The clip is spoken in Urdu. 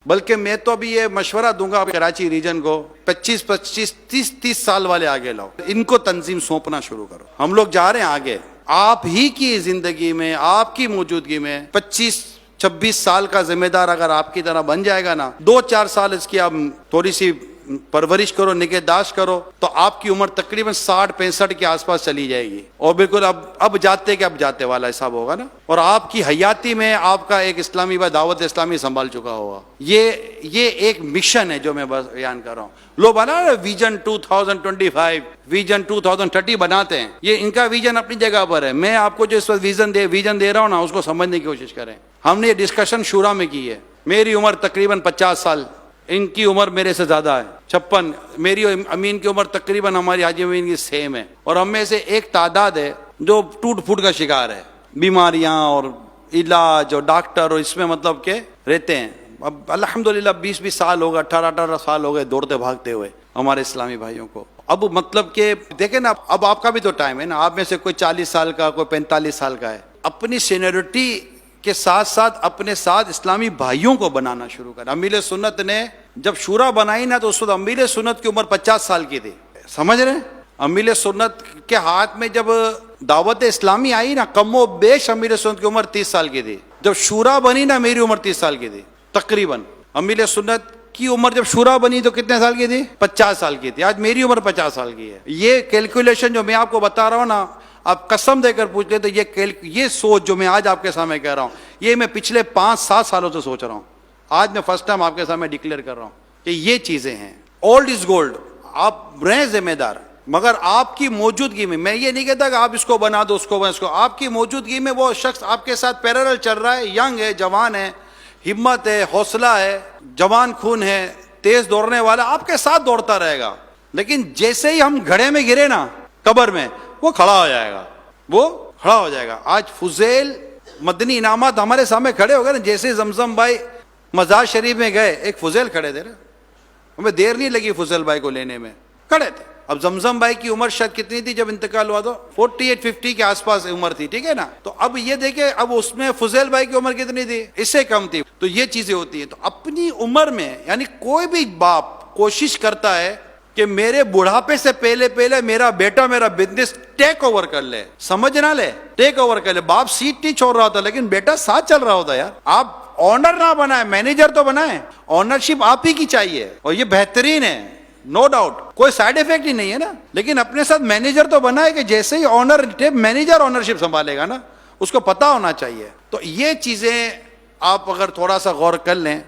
بلکہ میں تو ابھی یہ مشورہ دوں گا کراچی ریجن کو، 25 30 سال والے آگے لاؤ، ان کو تنظیم سونپنا شروع کرو. ہم لوگ جا رہے ہیں آگے. آپ ہی کی زندگی میں، آپ کی موجودگی میں 25-26 سال کا ذمہ دار اگر آپ کی طرح بن جائے گا نا، 2-4 سال اس کی آپ تھوڑی سی پرورش کرو، نگہداشت کرو، تو آپ کی عمر تقریباً 60-65 کے آس پاس چلی جائے گی. اور بالکل اب جاتے والا حساب ہوگا نا. اور آپ کی حیاتی میں آپ کا ایک اسلامی و دعوت اسلامی سنبھال چکا ہوگا. یہ ایک مشن ہے جو میں بس بیان کر رہا ہوں. لوگ بنا ویژن 2025 ویژن 2030 بناتے ہیں، یہ ان کا ویژن اپنی جگہ پر ہے. میں آپ کو جو اس وقت ویژن دے رہا ہوں نا، اس کو سمجھنے کی کوشش کریں. ہم نے یہ ڈسکشن شورا میں کی ہے. میری عمر تقریباً 50 سال، ان کی عمر میرے سے زیادہ ہے 56. میری امین کی عمر تقریباً ہماری حاجی امین کی سیم ہے. اور ہم میں سے ایک تعداد ہے جو ٹوٹ پھوٹ کا شکار ہے، بیماریاں اور علاج اور ڈاکٹر، اور اس میں مطلب کہ رہتے ہیں. اب الحمدللہ 20 سال ہو گئے، 18 سال ہو گئے دوڑتے بھاگتے ہوئے ہمارے اسلامی بھائیوں کو. اب مطلب کہ دیکھیں نا، اب آپ کا بھی تو ٹائم ہے نا. آپ میں سے کوئی 40 سال کا، کوئی 45 سال کا ہے. اپنی سینیورٹی کے ساتھ ساتھ اپنے ساتھ اسلامی بھائیوں کو بنانا شروع کریں. امیر سنت نے جب شورا بنائی نا، تو اس وقت امیر سنت کی عمر 50 سال کی تھی. سمجھ رہے ہیں؟ امیر سنت کے ہاتھ میں جب دعوت اسلامی آئی نا، کم و بیش امیر سنت کی عمر 30 سال کی تھی. جب شورا بنی نا، میری عمر 30 سال کی تھی تقریباً. امیر سنت کی عمر جب شورا بنی تو کتنے سال کی تھی؟ 50 سال کی تھی. آج میری عمر 50 سال کی ہے. یہ کیلکولیشن جو میں آپ کو بتا رہا ہوں نا، آپ قسم دے کر پوچھ لیں تو یہ سوچ جو میں آج آپ کے سامنے کہہ رہا ہوں، یہ میں پچھلے 5-7 سالوں سے سوچ رہا ہوں. آج میں فرسٹ ٹائم آپ کے سامنے ڈکلیئر کر رہا ہوں کہ یہ چیزیں ہیں. Old is gold. آپ رہیں ذمہ دار، مگر آپ کی موجودگی میں یہ نہیں کہتا کہ آپ اس کو بنا دو، اس کو آپ کی موجودگی میں وہ شخص آپ کے ساتھ پیرالل چل رہا ہے، ینگ ہے، جوان ہے، ہمت ہے، حوصلہ ہے، جوان خون ہے، تیز دوڑنے والا، آپ کے ساتھ دوڑتا رہے گا. لیکن جیسے ہی ہم گھڑے میں گرے نا، قبر میں، وہ کھڑا ہو جائے گا. آج فضیل مدنی انعامات ہمارے سامنے کھڑے ہو گئے نا. جیسے زمزم بھائی مزار شریف میں گئے، ایک فضیل کھڑے تھے نا، ہمیں دیر نہیں لگی فضیل بھائی کو لینے میں، کھڑے تھے. اب زمزم بھائی کی عمر شاید کتنی تھی جب انتقال ہوا؟ تو 48-50 کے آس پاس عمر تھی، ٹھیک ہے نا. تو اب یہ دیکھیں، اب اس میں فضیل بھائی کی عمر کتنی تھی؟ اس سے کم تھی. تو یہ چیزیں ہوتی ہیں. تو اپنی عمر میں، یعنی کوئی بھی باپ کوشش کرتا ہے کہ میرے بڑھاپے سے پہلے میرا بیٹا میرا بزنس ٹیک اوور کر لے. سمجھ نہ لے، ٹیک اوور کر لے. باپ سیٹ نہیں چھوڑ رہا ہوتا، لیکن بیٹا ساتھ چل رہا ہوتا. یار آپ آنر نہ بنائیں، مینیجر تو بنائیں. آنرشپ آپ ہی کی چاہیے، اور یہ بہترین ہے، نو ڈاؤٹ، کوئی سائیڈ افیکٹ ہی نہیں ہے نا. لیکن اپنے ساتھ مینیجر تو بنائے کہ جیسے ہی مینیجر آنرشپ سنبھالے گا نا، اس کو پتا ہونا چاہیے. تو یہ چیزیں آپ اگر تھوڑا سا غور کر لیں